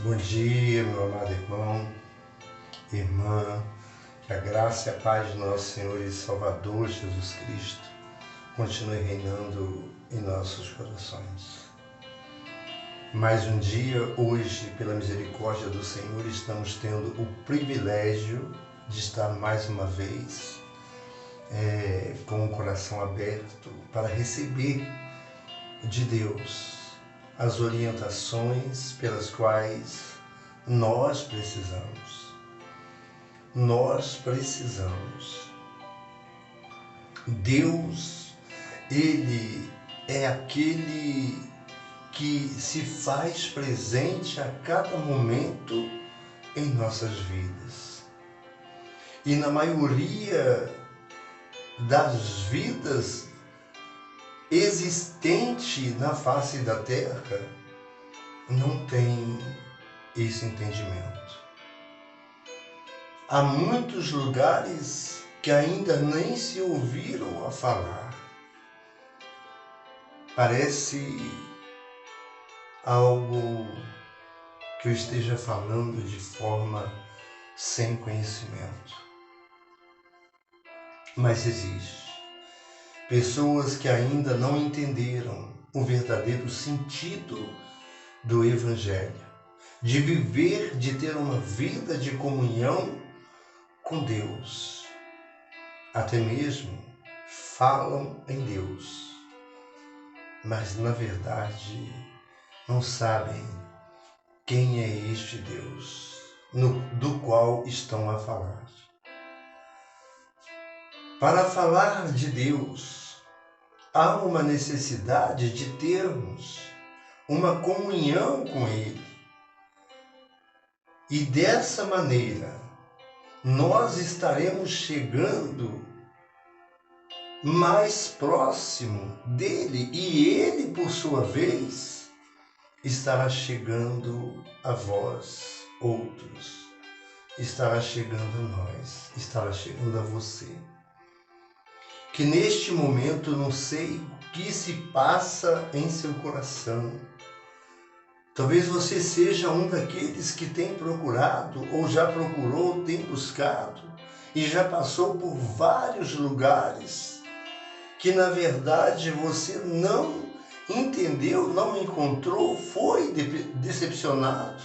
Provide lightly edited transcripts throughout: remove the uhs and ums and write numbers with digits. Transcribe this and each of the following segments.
Bom dia, meu amado irmão, irmã, que a graça e a paz de nosso Senhor e Salvador Jesus Cristo continue reinando em nossos corações. Mais um dia, hoje, pela misericórdia do Senhor, estamos tendo o privilégio de estar mais uma vez com o coração aberto para receber de Deus as orientações pelas quais nós precisamos. Nós precisamos. Deus, Ele é aquele que se faz presente a cada momento em nossas vidas. E na maioria das vidas existente na face da terra, não tem esse entendimento. Há muitos lugares que ainda nem se ouviram a falar. Parece algo que eu esteja falando de forma sem conhecimento. Mas existe. Pessoas que ainda não entenderam o verdadeiro sentido do Evangelho, de viver, de ter uma vida de comunhão com Deus. Até mesmo falam em Deus, mas na verdade não sabem quem é este Deus do qual estão a falar. Para falar de Deus, há uma necessidade de termos uma comunhão com Ele. E dessa maneira, nós estaremos chegando mais próximo dele e ele, por sua vez, estará chegando a vós, outros. Estará chegando a nós, estará chegando a você. Que neste momento não sei o que se passa em seu coração. Talvez você seja um daqueles que tem procurado, ou já procurou, tem buscado, e já passou por vários lugares, que na verdade você não entendeu, não encontrou, foi decepcionado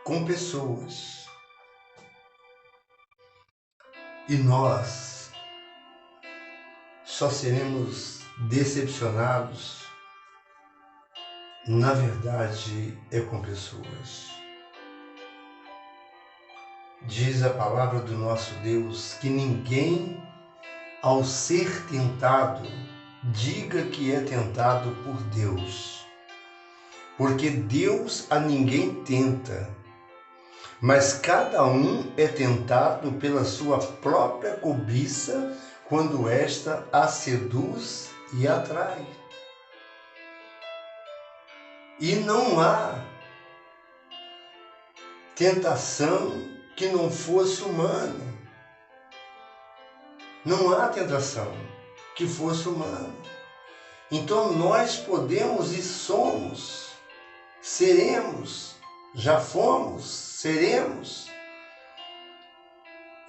com pessoas. E nós só seremos decepcionados, na verdade, é com pessoas. Diz a palavra do nosso Deus que ninguém, ao ser tentado, diga que é tentado por Deus. Porque Deus a ninguém tenta, mas cada um é tentado pela sua própria cobiça, quando esta a seduz e atrai. E não há tentação que não fosse humana. Não há tentação que fosse humana. Então nós podemos e somos, seremos, já fomos, seremos,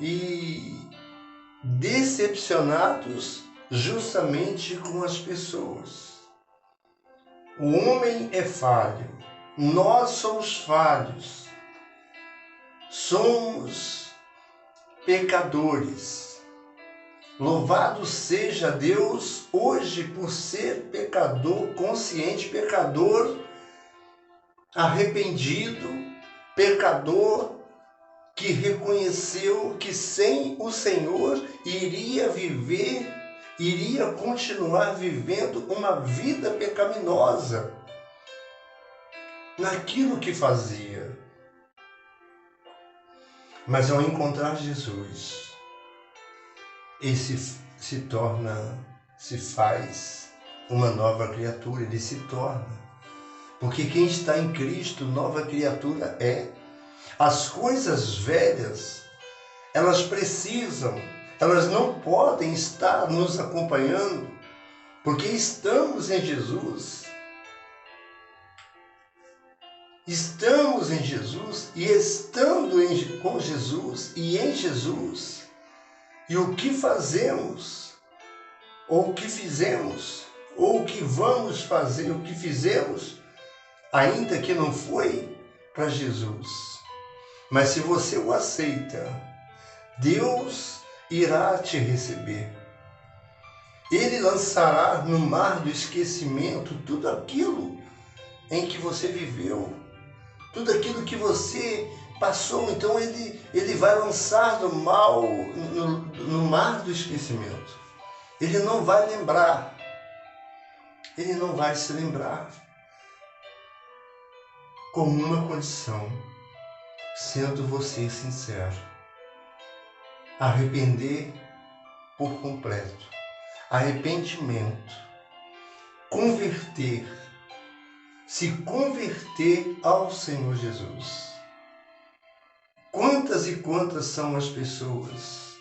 e decepcionados justamente com as pessoas. O homem é falho, nós somos falhos, somos pecadores. Louvado seja Deus hoje por ser pecador, consciente, pecador arrependido, pecador que reconheceu que sem o Senhor iria continuar vivendo uma vida pecaminosa naquilo que fazia. Mas ao encontrar Jesus, ele se faz uma nova criatura, ele se torna. Porque quem está em Cristo, nova criatura é. As coisas velhas, elas não podem estar nos acompanhando, porque estamos em Jesus. estamos em Jesus e estando com Jesus e em Jesus, e o que fazemos, ou o que fizemos, ou o que vamos fazer, o que fizemos, ainda que não foi para Jesus. Mas se você o aceita, Deus irá te receber. Ele lançará no mar do esquecimento tudo aquilo em que você viveu, tudo aquilo que você passou. Então ele vai lançar no mar do esquecimento. Ele não vai lembrar, ele não vai se lembrar, com uma condição, sendo você sincero. Arrepender por completo. Arrependimento. Converter. Se converter ao Senhor Jesus. Quantas e quantas são as pessoas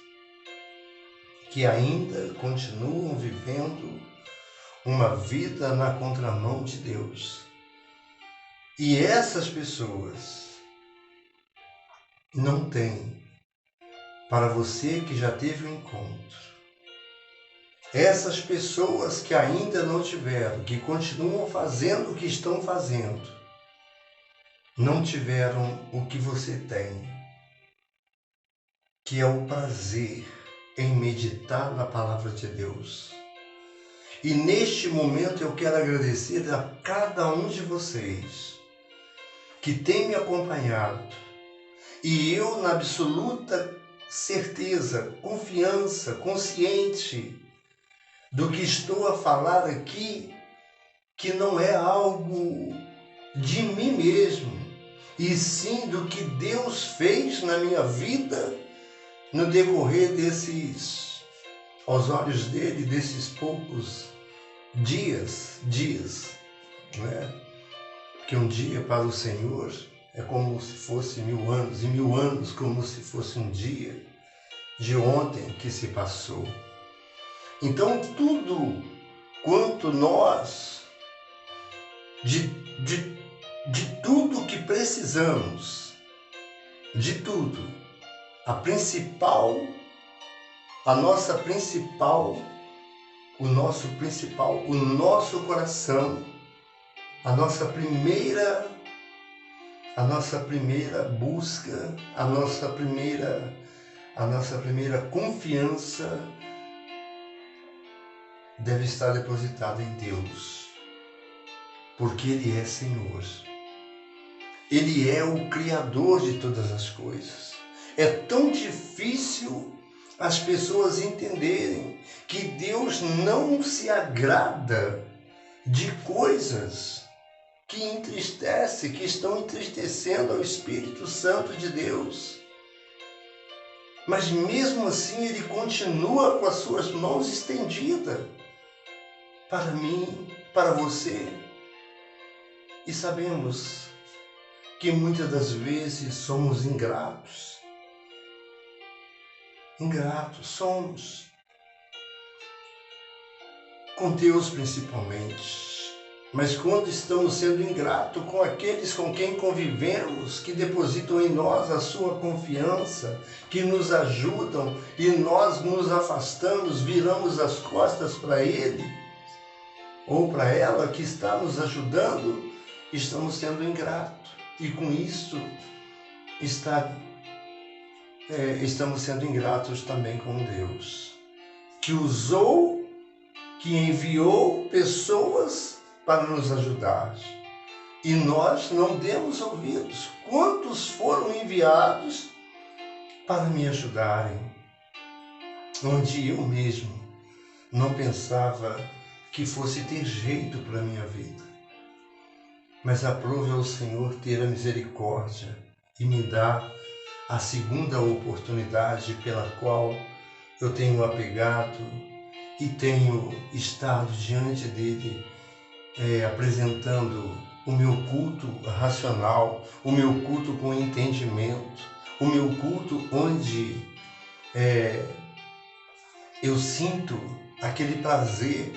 que ainda continuam vivendo uma vida na contramão de Deus? E essas pessoas não têm, para você que já teve um encontro, essas pessoas que ainda não tiveram, que continuam fazendo o que estão fazendo, não tiveram o que você tem, que é o prazer em meditar na palavra de Deus. E neste momento eu quero agradecer a cada um de vocês que tem me acompanhado, e eu, na absoluta certeza, confiança, consciente do que estou a falar aqui, que não é algo de mim mesmo, e sim do que Deus fez na minha vida no decorrer desses, aos olhos dele, desses poucos dias, né? Que um dia para o Senhor é como se fosse 1000 anos, e 1000 anos como se fosse um dia de ontem que se passou. Então, tudo quanto nós, de tudo que precisamos, de tudo, o nosso coração, a nossa primeira busca, a nossa primeira confiança deve estar depositada em Deus, porque Ele é Senhor. Ele é o Criador de todas as coisas. É tão difícil as pessoas entenderem que Deus não se agrada de coisas que entristecem, que estão entristecendo ao Espírito Santo de Deus. Mas mesmo assim Ele continua com as suas mãos estendidas para mim, para você. E sabemos que muitas das vezes somos ingratos. Ingratos somos. Com Deus principalmente. Mas quando estamos sendo ingratos com aqueles com quem convivemos, que depositam em nós a sua confiança, que nos ajudam, e nós nos afastamos, viramos as costas para ele, ou para ela que está nos ajudando, estamos sendo ingratos. E com isso, estamos sendo ingratos também com Deus, que enviou pessoas para nos ajudar. E nós não demos ouvidos. Quantos foram enviados para me ajudarem, onde eu mesmo não pensava que fosse ter jeito para a minha vida. Mas aprove ao Senhor ter a misericórdia e me dar a segunda oportunidade pela qual eu tenho apegado e tenho estado diante dele, apresentando o meu culto racional, o meu culto com entendimento, o meu culto onde eu sinto aquele prazer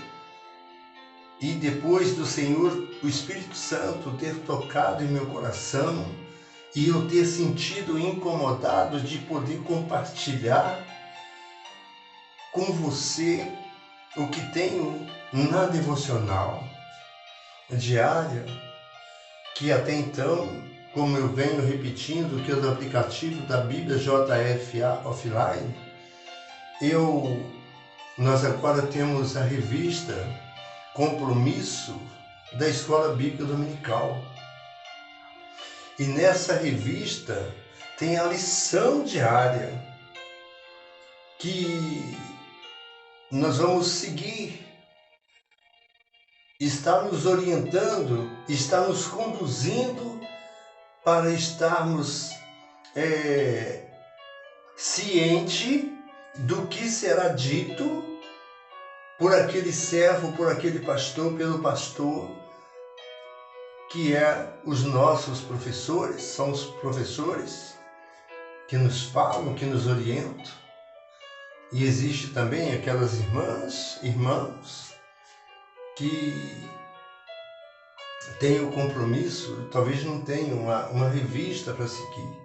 E depois do Senhor, o Espírito Santo ter tocado em meu coração e eu ter sentido incomodado de poder compartilhar com você o que tenho na devocional diária, que até então, como eu venho repetindo, que é do aplicativo da Bíblia JFA Offline, nós agora temos a revista Compromisso da Escola Bíblica Dominical. E nessa revista tem a lição diária que nós vamos seguir, está nos orientando, está nos conduzindo para estarmos ciente do que será dito por aquele servo, por aquele pastor, pelo pastor, que é os nossos professores, são os professores que nos falam, que nos orientam. E existe também aquelas irmãos, que têm o compromisso, talvez não tenham uma revista para seguir.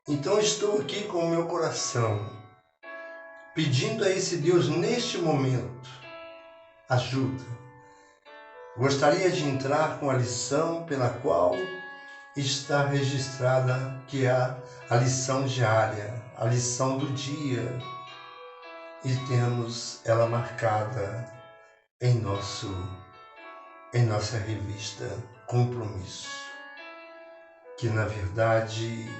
Então estou aqui com o meu coração, pedindo a esse Deus neste momento, ajuda. Gostaria de entrar com a lição pela qual está registrada, que é a lição diária, a lição do dia, e temos ela marcada em nossa revista Compromisso, que na verdade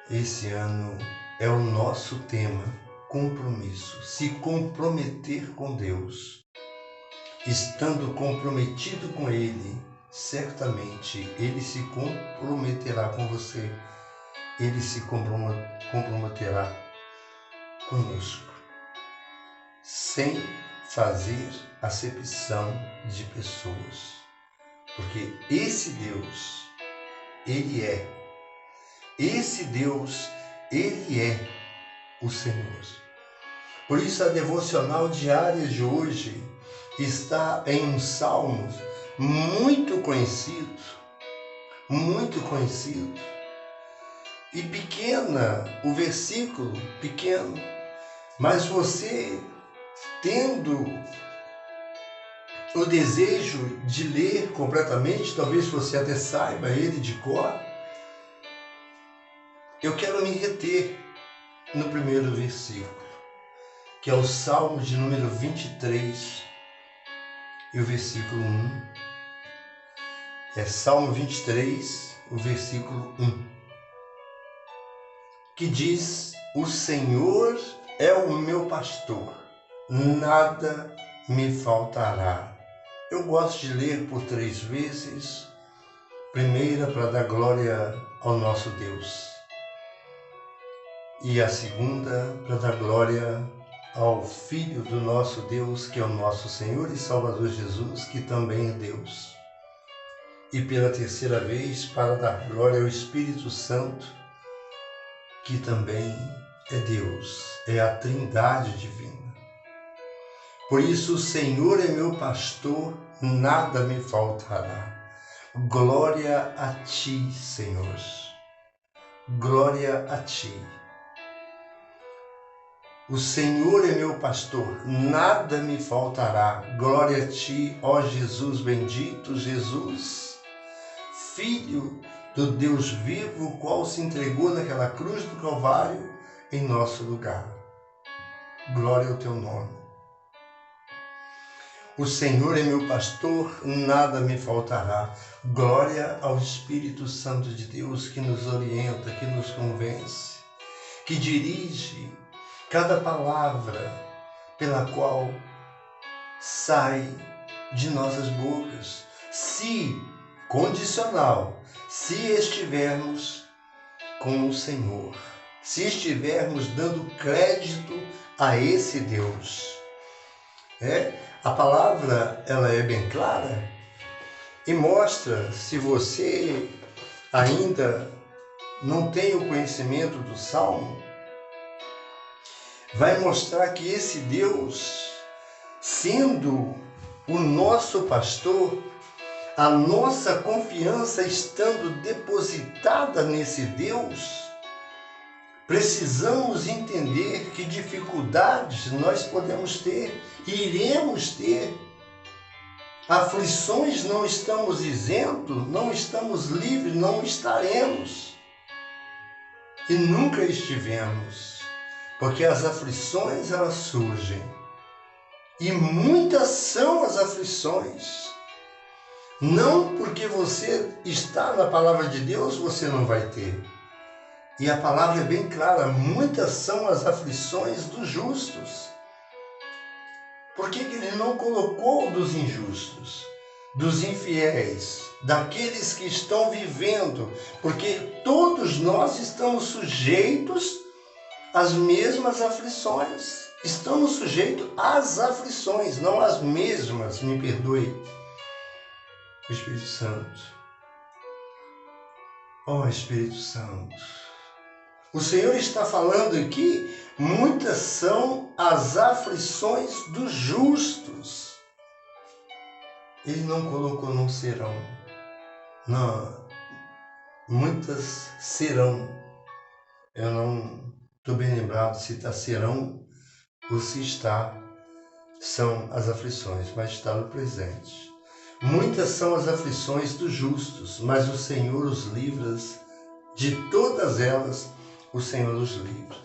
esse ano é o nosso tema, compromisso, se comprometer com Deus. Estando comprometido com Ele, certamente Ele se comprometerá com você, Ele se comprometerá conosco, sem fazer acepção de pessoas, porque esse Deus, Ele é o Senhor. Por isso a devocional diária de hoje está em um salmo muito conhecido, e pequena, o versículo pequeno, mas você tendo o desejo de ler completamente, talvez você até saiba ele de cor, eu quero me reter no primeiro versículo, que é o Salmo de número 23, e o versículo 1. É Salmo 23, o versículo 1, que diz: o Senhor é o meu pastor, nada me faltará. Eu gosto de ler por 3 vezes. Primeira, para dar glória ao nosso Deus. E a segunda, para dar glória ao Filho do nosso Deus, que é o nosso Senhor e Salvador Jesus, que também é Deus. E pela terceira vez, para dar glória ao Espírito Santo, que também é Deus, é a Trindade divina. Por isso, o Senhor é meu pastor, nada me faltará. Glória a Ti, Senhor. Glória a Ti. O Senhor é meu pastor, nada me faltará. Glória a Ti, ó Jesus bendito, Jesus, Filho do Deus vivo, o qual se entregou naquela cruz do Calvário em nosso lugar. Glória ao Teu nome. O Senhor é meu pastor, nada me faltará. Glória ao Espírito Santo de Deus, que nos orienta, que nos convence, que dirige cada palavra pela qual sai de nossas bocas, se condicional, se estivermos com o Senhor, se estivermos dando crédito a esse Deus. A palavra, ela é bem clara e mostra, se você ainda não tem o conhecimento do Salmo, vai mostrar que esse Deus, sendo o nosso pastor, a nossa confiança estando depositada nesse Deus, precisamos entender que dificuldades nós podemos ter, iremos ter. Aflições não estamos isentos, não estamos livres, não estaremos. E nunca estivemos, porque as aflições elas surgem. E muitas são as aflições. Não porque você está na palavra de Deus, você não vai ter. E a palavra é bem clara, muitas são as aflições dos justos. Por que ele não colocou dos injustos, dos infiéis, daqueles que estão vivendo? Porque todos nós estamos sujeitos às mesmas aflições. Estamos sujeitos às aflições, não às mesmas, me perdoe. O Espírito Santo. Ó Espírito Santo. O Senhor está falando aqui, muitas são as aflições dos justos. Ele não colocou não serão. Não, muitas serão. Eu não estou bem lembrado se está serão ou se está, são as aflições, mas está no presente. Muitas são as aflições dos justos, mas o Senhor os livra de todas elas, o Senhor os livra.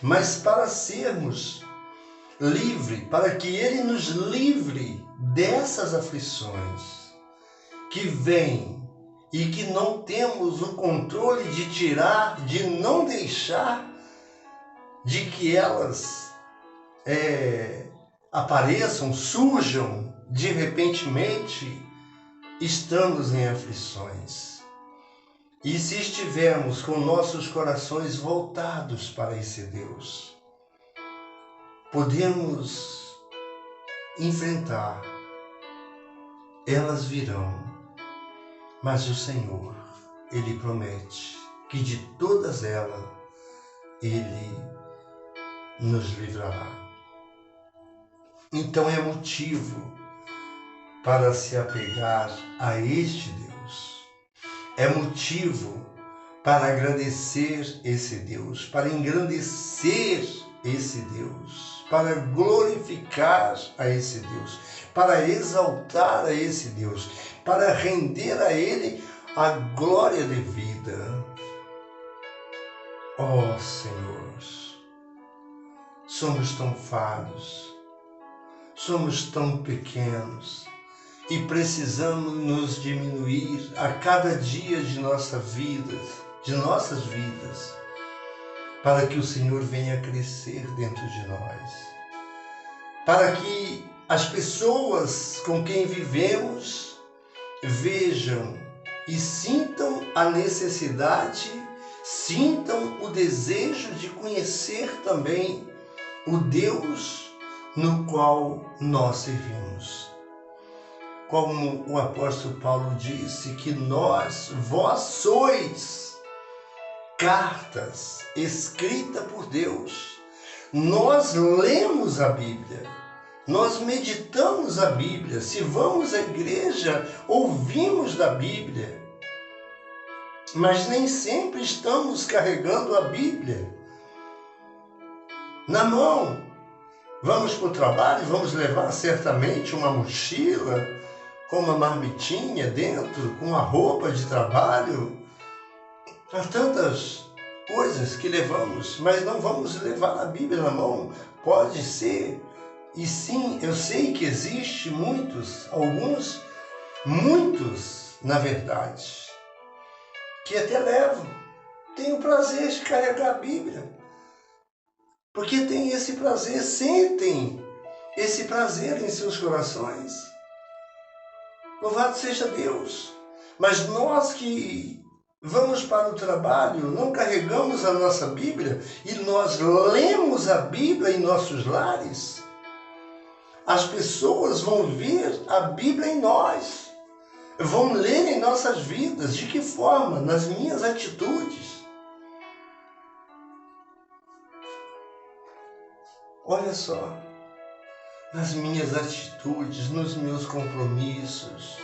Mas para sermos livres, para que Ele nos livre dessas aflições que vêm e que não temos o controle de tirar, de não deixar de que elas apareçam, surjam de repentemente, estamos em aflições. E se estivermos com nossos corações voltados para esse Deus, podemos enfrentar. Elas virão, mas o Senhor, Ele promete que de todas elas, Ele nos livrará. Então é motivo para se apegar a este Deus. É motivo para agradecer esse Deus, para engrandecer esse Deus, para glorificar a esse Deus, para exaltar a esse Deus, para render a Ele a glória devida. Ó Senhor, somos tão falhos, somos tão pequenos e precisamos nos diminuir a cada dia de nossas vidas, para que o Senhor venha crescer dentro de nós, para que as pessoas com quem vivemos vejam e sintam a necessidade, sintam o desejo de conhecer também o Deus no qual nós servimos. Como o apóstolo Paulo disse, que vós sois cartas escritas por Deus. Nós lemos a Bíblia, nós meditamos a Bíblia. Se vamos à igreja, ouvimos da Bíblia, mas nem sempre estamos carregando a Bíblia na mão. Vamos para o trabalho, vamos levar certamente uma mochila com uma marmitinha dentro, com uma roupa de trabalho. Há tantas coisas que levamos, mas não vamos levar a Bíblia na mão. Pode ser, e sim, eu sei que existe muitos, muitos, na verdade, que até levam, têm o prazer de carregar a Bíblia, porque tem esse prazer, sentem esse prazer em seus corações. Louvado seja Deus. Mas nós que vamos para o trabalho, não carregamos a nossa Bíblia e nós lemos a Bíblia em nossos lares, as pessoas vão ver a Bíblia em nós, vão ler em nossas vidas. De que forma? Nas minhas atitudes. Olha só, nas minhas atitudes, nos meus compromissos.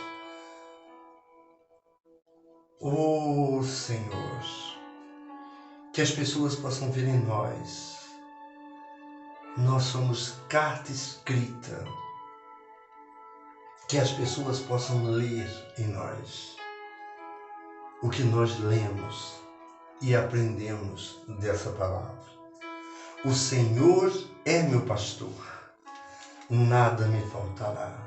Oh, Senhor, que as pessoas possam ver em nós. Nós somos carta escrita. Que as pessoas possam ler em nós o que nós lemos e aprendemos dessa palavra. O Senhor é meu pastor, nada me faltará.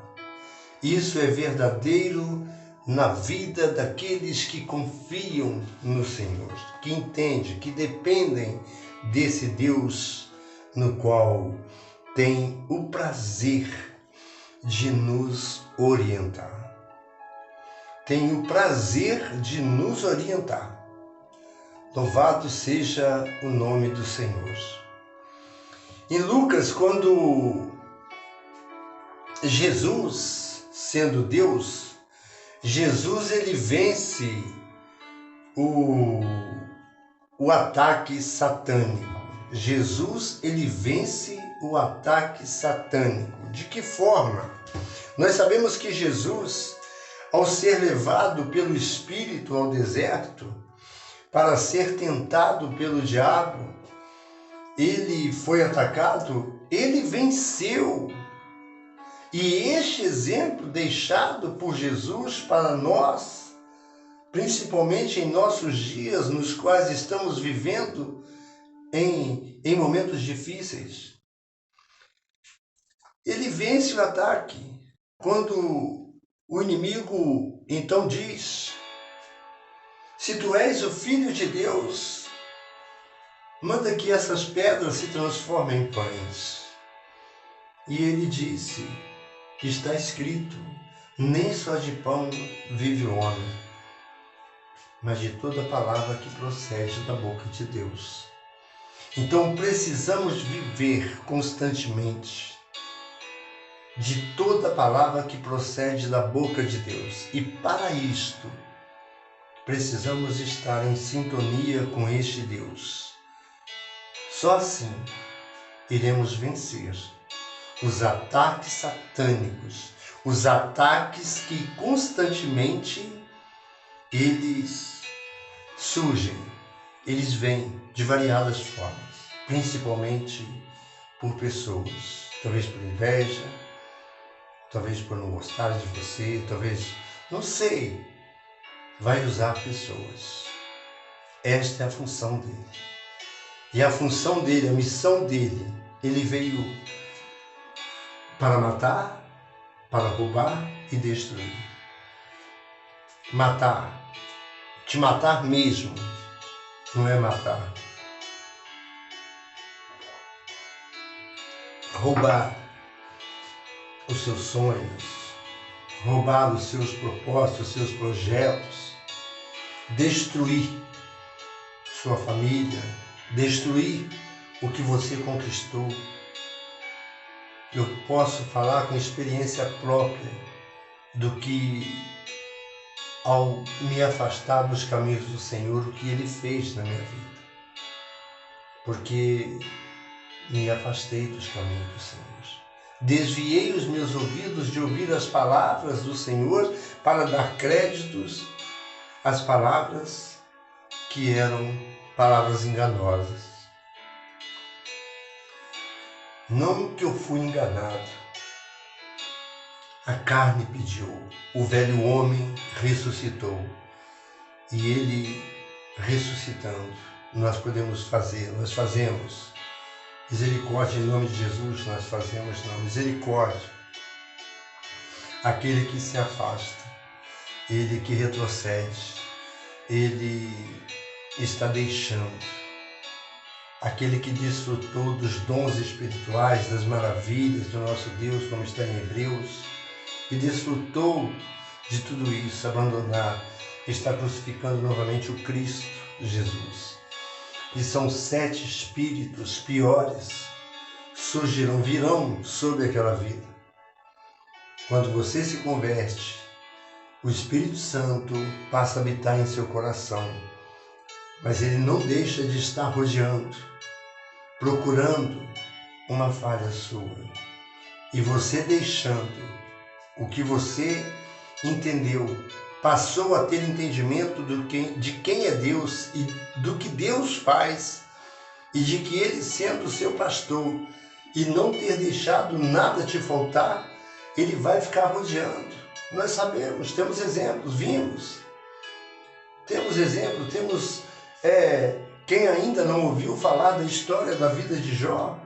Isso é verdadeiro na vida daqueles que confiam no Senhor, que entendem, que dependem desse Deus no qual tem o prazer de nos orientar. Tem o prazer de nos orientar. Louvado seja o nome do Senhor. Em Lucas, quando Jesus, sendo Deus, Jesus ele vence o ataque satânico. Jesus ele vence o ataque satânico. De que forma? Nós sabemos que Jesus, ao ser levado pelo Espírito ao deserto, para ser tentado pelo diabo, ele foi atacado, ele venceu. E este exemplo deixado por Jesus para nós, principalmente em nossos dias, nos quais estamos vivendo em momentos difíceis, ele vence o ataque. Quando o inimigo então diz: se tu és o Filho de Deus, manda que essas pedras se transformem em pães. E ele disse: está escrito, nem só de pão vive o homem, mas de toda palavra que procede da boca de Deus. Então precisamos viver constantemente de toda palavra que procede da boca de Deus. E para isto, precisamos estar em sintonia com este Deus. Só assim iremos vencer os ataques satânicos, os ataques que constantemente eles surgem, eles vêm de variadas formas, principalmente por pessoas, talvez por inveja, talvez por não gostar de você, talvez, não sei, vai usar pessoas. Esta é a função dele. E a função dele, a missão dele, ele veio para matar, para roubar e destruir. Matar, te matar mesmo, não é matar. Roubar os seus sonhos, roubar os seus propósitos, os seus projetos, destruir sua família, destruir o que você conquistou. Eu posso falar com experiência própria do que, ao me afastar dos caminhos do Senhor, o que Ele fez na minha vida. Porque me afastei dos caminhos do Senhor. Desviei os meus ouvidos de ouvir as palavras do Senhor para dar créditos às palavras que eram palavras enganosas. Não que eu fui enganado. A carne pediu, o velho homem ressuscitou. E ele ressuscitando, nós fazemos. Misericórdia em nome de Jesus, nós fazemos não. Misericórdia. Aquele que se afasta, ele que retrocede, ele está deixando. Aquele que desfrutou dos dons espirituais, das maravilhas do nosso Deus, como está em Hebreus, e desfrutou de tudo isso, abandonar, está crucificando novamente o Cristo Jesus. E são 7 espíritos piores virão sobre aquela vida. Quando você se converte, o Espírito Santo passa a habitar em seu coração, mas ele não deixa de estar rodeando, procurando uma falha sua. E você deixando o que você entendeu, passou a ter entendimento de quem é Deus e do que Deus faz, e de que Ele, sendo seu pastor, e não ter deixado nada te faltar, Ele vai ficar rodeando. Nós sabemos, temos exemplos, vimos. Temos exemplos, temos quem ainda não ouviu falar da história da vida de Jó.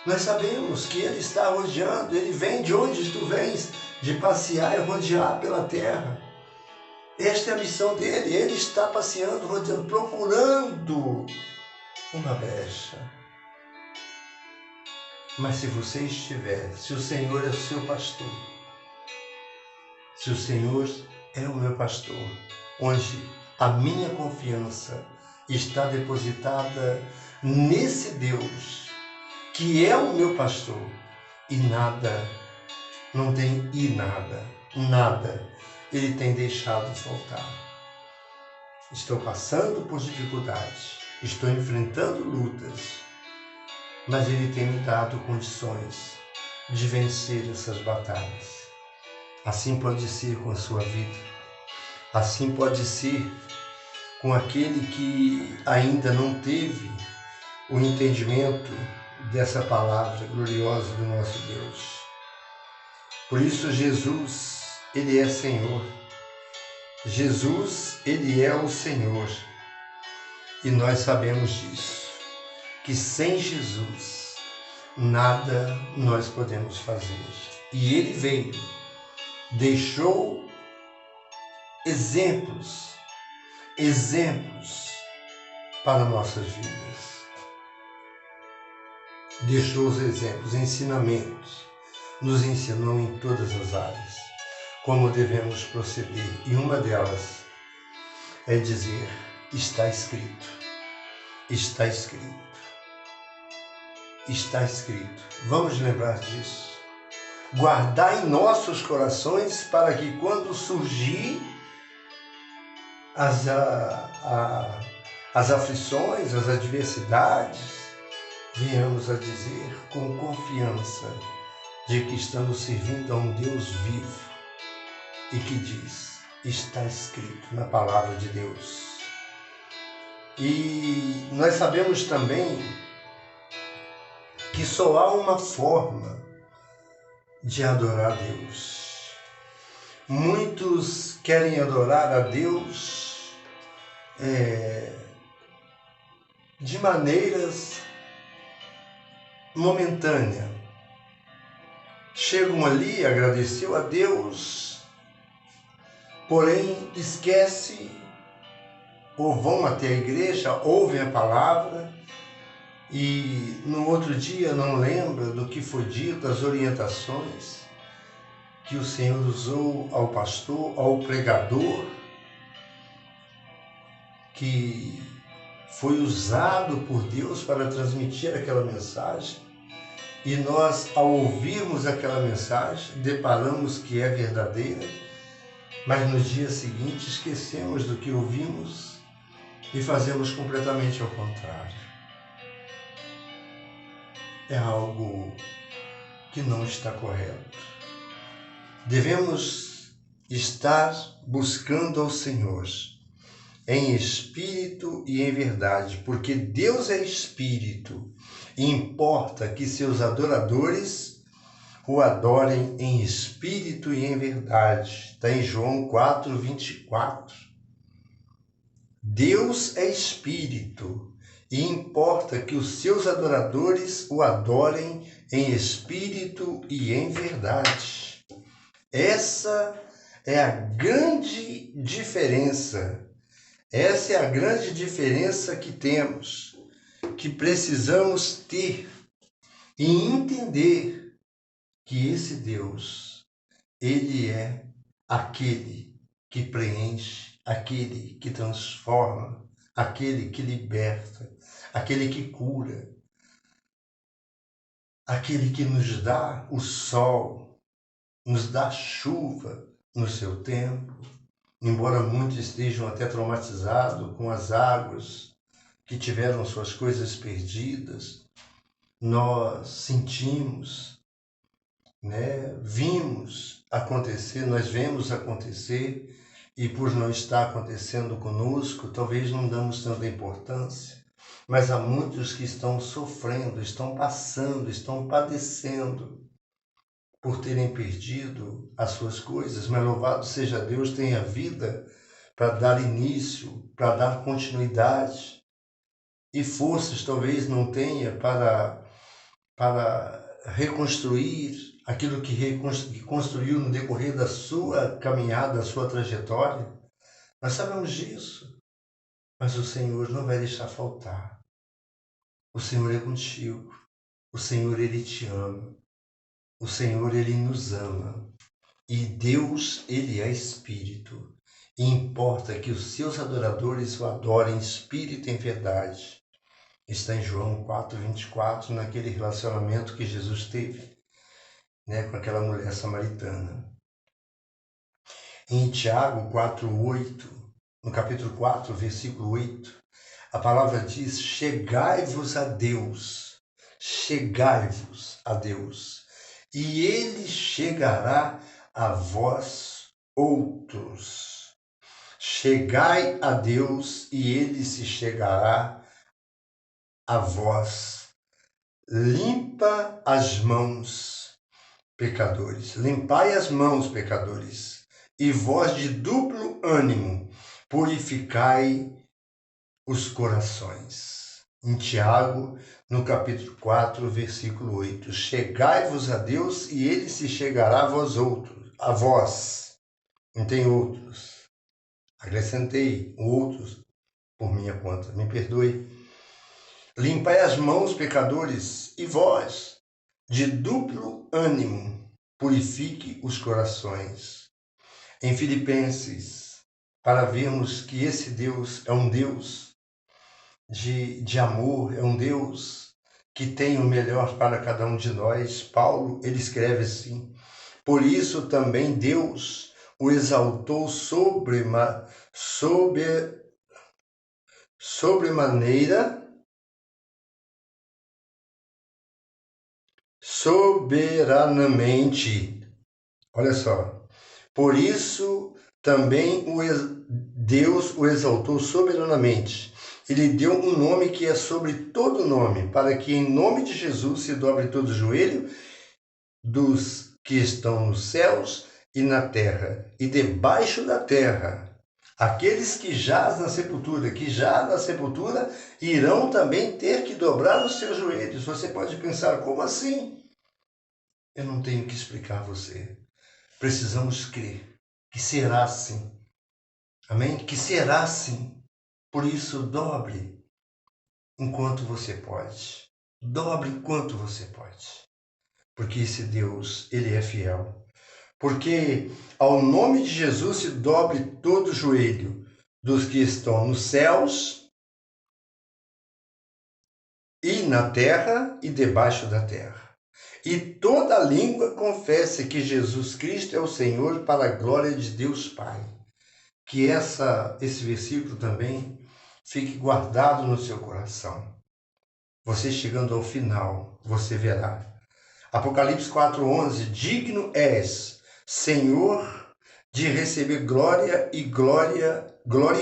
Nós sabemos que Ele está rodeando, Ele vem de onde tu vens, de passear e rodear pela terra. Esta é a missão dele, Ele está passeando, rodeando, procurando uma brecha. Mas se você estiver, se o Senhor é o seu pastor, se o Senhor é o meu pastor, onde a minha confiança está depositada nesse Deus, que é o meu pastor, e nada, não tem nada, Ele tem deixado faltar. Estou passando por dificuldades, estou enfrentando lutas, mas Ele tem me dado condições de vencer essas batalhas. Assim pode ser com a sua vida, assim pode ser com aquele que ainda não teve o entendimento dessa palavra gloriosa do nosso Deus. Por isso Jesus, Ele é Senhor. Jesus, Ele é o Senhor. E nós sabemos disso, que sem Jesus nada nós podemos fazer. E Ele veio, deixou exemplos para nossas vidas. Deixou os exemplos, ensinamentos, nos ensinou em todas as áreas como devemos proceder. E uma delas é dizer, está escrito, está escrito, está escrito. Vamos lembrar disso. Guardar em nossos corações para que quando surgir as aflições, as adversidades, venhamos a dizer com confiança de que estamos servindo a um Deus vivo e que diz, está escrito na palavra de Deus. E nós sabemos também que só há uma forma de adorar a Deus. Muitos querem adorar a Deus de maneiras momentâneas. Chegam ali, agradeceu a Deus, porém esquece, ou vão até a igreja, ouvem a palavra e no outro dia não lembra do que foi dito, as orientações que o Senhor usou ao pastor, ao pregador, que foi usado por Deus para transmitir aquela mensagem. E nós, ao ouvirmos aquela mensagem, deparamos que é verdadeira, mas no dia seguinte esquecemos do que ouvimos e fazemos completamente ao contrário. É algo que não está correto. Devemos estar buscando ao Senhor em espírito e em verdade, porque Deus é espírito e importa que seus adoradores o adorem em espírito e em verdade. Está em João 4:24. Deus é espírito e importa que os seus adoradores o adorem em espírito e em verdade. Essa é a grande diferença. Essa é a grande diferença que temos, que precisamos ter e entender que esse Deus, Ele é aquele que preenche, aquele que transforma, aquele que liberta, aquele que cura, aquele que nos dá o sol, nos dá chuva no seu tempo. Embora muitos estejam até traumatizados com as águas que tiveram suas coisas perdidas, nós sentimos né? Nós vemos acontecer, e por não estar acontecendo conosco, talvez não damos tanta importância, mas há muitos que estão sofrendo, estão passando, estão padecendo por terem perdido as suas coisas, mas louvado seja Deus, tem a vida para dar início, para dar continuidade, e forças talvez não tenha para reconstruir aquilo que construiu no decorrer da sua caminhada, da sua trajetória. Nós sabemos disso, mas o Senhor não vai deixar faltar. O Senhor é contigo. O Senhor, Ele te ama. O Senhor, Ele nos ama. E Deus, Ele é Espírito. E importa que os seus adoradores o adorem em espírito e em verdade. Está em João 4:24, naquele relacionamento que Jesus teve, né, com aquela mulher samaritana. Em Tiago 4:8, no capítulo 4, versículo 8, a palavra diz: chegai-vos a Deus, e Ele chegará a vós outros. Chegai a Deus, e Ele se chegará a vós. Limpa as mãos, pecadores. Limpai as mãos, pecadores. E vós de duplo ânimo, purificai os corações. Em Tiago, no capítulo 4, versículo 8. Chegai-vos a Deus, e Ele se chegará a vós outros. A vós. Não tem outros. Acrescentei outros por minha conta. Me perdoe. Limpai as mãos, pecadores, e vós, de duplo ânimo, purifique os corações. Em Filipenses, para vermos que esse Deus é um Deus de amor, é um Deus que tem o melhor para cada um de nós, Paulo, ele escreve assim: por isso também Deus o exaltou soberanamente. Olha só. Por isso também Deus o exaltou soberanamente. Ele deu um nome que é sobre todo nome, para que em nome de Jesus se dobre todo o joelho dos que estão nos céus e na terra e debaixo da terra. Aqueles que jazem na sepultura, irão também ter que dobrar os seus joelhos. Você pode pensar, como assim? Eu não tenho que explicar a você. Precisamos crer que será assim. Amém? Que será assim. Por isso, dobre enquanto você pode. Dobre enquanto você pode. Porque esse Deus, Ele é fiel. Porque ao nome de Jesus se dobre todo o joelho dos que estão nos céus e na terra e debaixo da terra. E toda língua confesse que Jesus Cristo é o Senhor, para a glória de Deus Pai. Que esse versículo também fique guardado no seu coração. Você chegando ao final, você verá. Apocalipse 4:11, digno és, Senhor, de receber glória e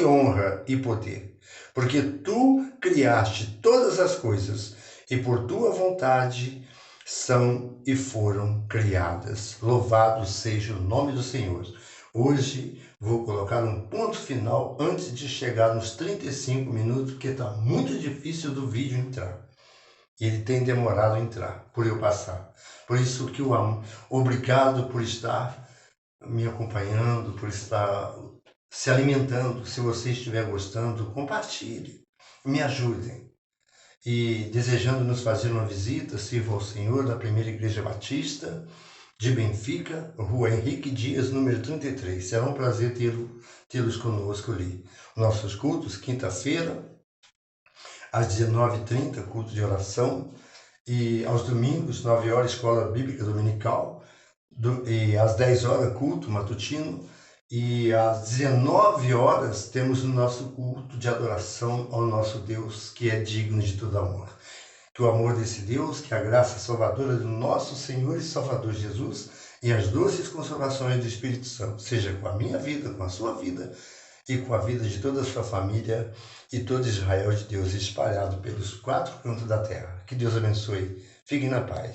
honra e poder, porque tu criaste todas as coisas e por tua vontade são e foram criadas. Louvado seja o nome do Senhor. Hoje vou colocar um ponto final antes de chegar nos 35 minutos, porque está muito difícil do vídeo entrar. Ele tem demorado a entrar, por eu passar. Por isso que eu amo. Obrigado por estar me acompanhando, por estar se alimentando. Se você estiver gostando, compartilhe, me ajudem. E desejando nos fazer uma visita, sirva ao Senhor da Primeira Igreja Batista de Benfica, Rua Henrique Dias, número 33. Será um prazer tê-los conosco ali. Nossos cultos, quinta-feira, às 19h30, culto de oração, e aos domingos, 9 horas, escola bíblica dominical, e às 10 horas, culto matutino, e às 19 horas temos o nosso culto de adoração ao nosso Deus, que é digno de todo amor. Que o amor desse Deus, que a graça salvadora do nosso Senhor e Salvador Jesus e as doces consolações do Espírito Santo seja com a minha vida, com a sua vida e com a vida de toda a sua família e todo Israel de Deus espalhado pelos 4 cantos da terra. Que Deus abençoe. Fiquem na paz.